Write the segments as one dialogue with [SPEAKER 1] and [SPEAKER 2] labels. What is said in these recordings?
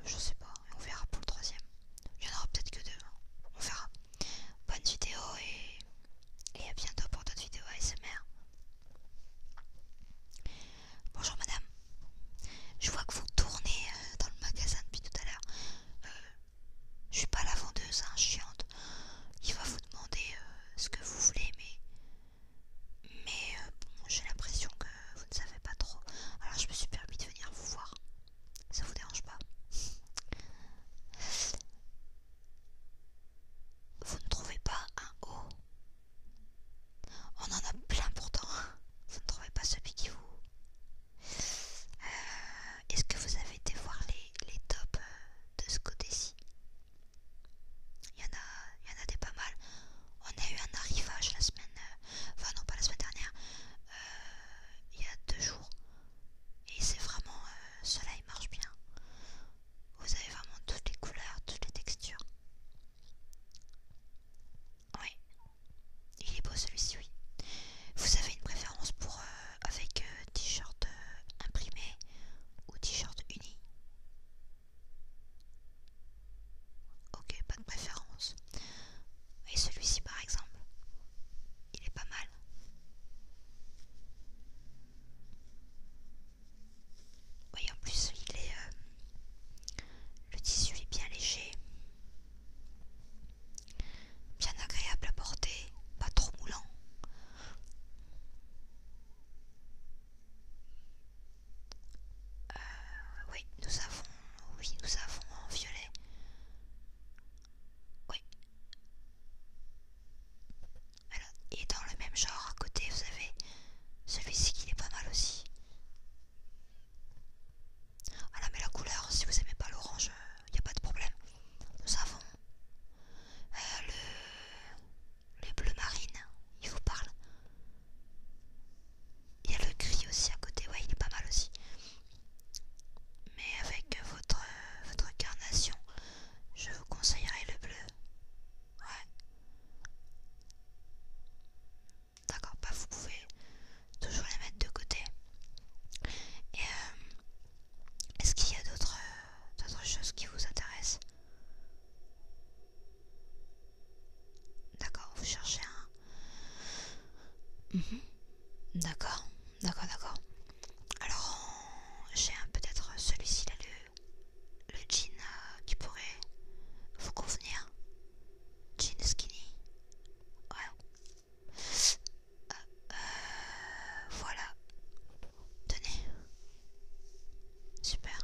[SPEAKER 1] je sais pas, on verra pour le troisième. Il y en aura peut-être que deux, hein. On verra. Bonne vidéo et à bientôt pour d'autres vidéos ASMR. Bonjour madame, je vois que vous tournez dans le magasin depuis tout à l'heure. Je suis pas la vendeuse hein, chiante qui va vous demander ce que vous voulez, mais bon, j'ai l'impression que vous ne savez pas trop. Alors je me suis permis de venir vous voir. Ça vous dérange pas? Vous ne trouvez pas un haut? On en a plein pourtant. Vous ne trouvez pas celui qui vous... Est-ce que vous avez été voir les tops de ce côté-ci? Il y en a des pas mal. On a eu un arrivage la semaine... enfin non, pas la semaine dernière. Il y a 2 jours. Et c'est vraiment... cela, il marche bien. Vous avez vraiment toutes les couleurs, toutes les textures. Oui, il est beau celui-ci, oui. Vous avez une préférence pour avec t-shirt imprimé ou t-shirt uni? Ok, pas de préférence. Et celui-ci par exemple, il est pas mal. Oui, en plus il est le tissu est bien léger, bien agréable à porter, pas trop moulant. Oui, nous avons en violet. Oui. Alors, et dans le même genre à côté, vous avez celui-ci qui est pas mal aussi. Ah mais la couleur, si vous aimez pas l'orange, il n'y a pas de problème. Nous avons le bleu marine, il vous parle. Il y a le gris aussi à côté, ouais, il est pas mal aussi. Mais avec votre carnation, je vous conseillerais le bleu. Ouais, d'accord, bah vous pouvez toujours les mettre de côté. Et est-ce qu'il y a d'autres choses qui vous intéressent? D'accord, vous cherchez un... Mhm. D'accord, d'accord. Alors, j'ai peut-être celui-ci là, le jean qui pourrait vous convenir. Jean skinny. Ouais. Voilà. Tenez. Super.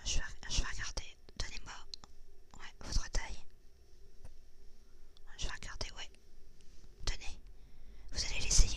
[SPEAKER 1] Je vais regarder. Donnez-moi ouais, votre taille. Je vais regarder, ouais. Tenez. Vous allez l'essayer.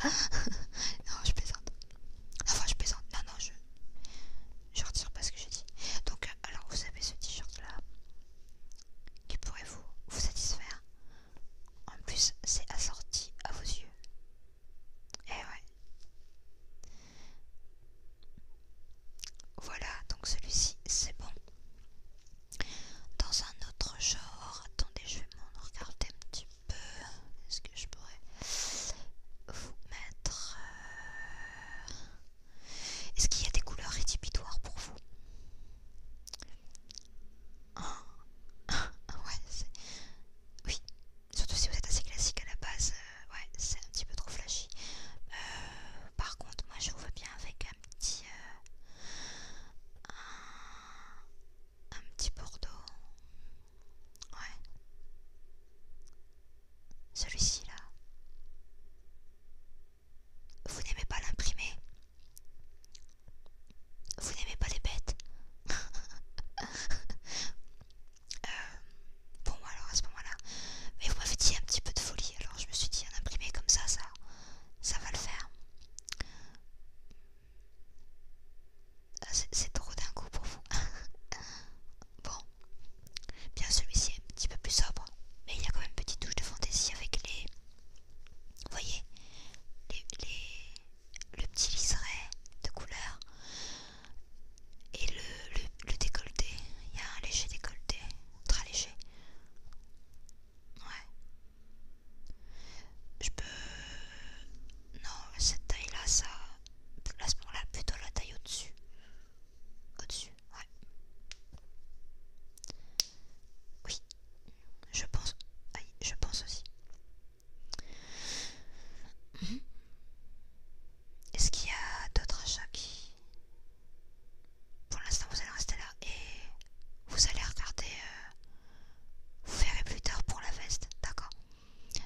[SPEAKER 1] Non, je plaisante. Enfin, je plaisante. Non, non, je retire pas ce que j'ai dit. Donc, alors, vous avez ce t-shirt là qui pourrait vous satisfaire. En plus, c'est assorti à vos yeux. Et ouais. Voilà, donc celui-ci, c'est bon. Dans un autre genre, attendez, je vais m'en regarder un petit peu. Est-ce que je pourrais vous mettre... Est-ce qu'il y a des couleurs rédhibitoires pour vous? Ouais, oui, surtout si vous êtes assez classique à la base, ouais, c'est un petit peu trop flashy. Par contre, moi je vous veux bien avec un petit bordeaux. Ouais, celui-ci là. Vous n'aimez pas l'imprimer? Vous n'aimez pas les bêtes? Bon, alors à ce moment-là, mais vous m'avez dit un petit peu de folie, alors je me suis dit un imprimé comme ça va le faire. C'est trop d'un coup pour vous. Bon, bien celui-ci est un petit peu plus sobre, mais il y a quand même une petite touche de fantaisie avec vous voyez, le petit liseré de couleur et le décolleté. Il y a un léger décolleté, très léger. Ouais. Je peux... Non, cette taille-là, ça... À ce moment-là, plutôt la taille au-dessus. Au-dessus, ouais. Oui, je pense. Aïe, je pense aussi. Est-ce qu'il y a d'autres achats qui... Pour l'instant, vous allez rester là et vous allez regarder... vous verrez plus tard pour la veste, d'accord?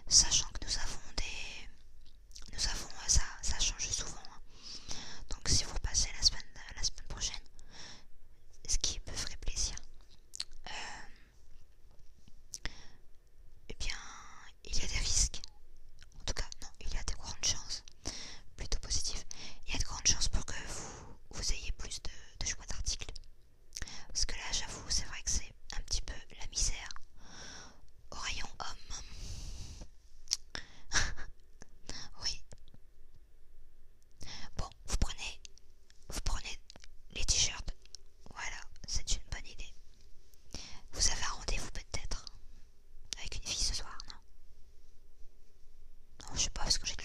[SPEAKER 1] Sachant que nous avons ça change souvent, hein. Donc si vous repassez la semaine prochaine, ce qui me ferait plaisir, eh bien, il y a des risques. En tout cas, non, il y a de grandes chances, plutôt positives. Il y a de grandes chances pour que vous ayez plus de choix d'articles. Parce que là, j'avoue, c'est vrai que c'est un petit peu la misère au rayon homme. Oui. Bon, vous prenez les t-shirts. Voilà, c'est une bonne idée. Vous avez un rendez-vous peut-être avec une fille ce soir, non? Non, je sais pas, parce que j'ai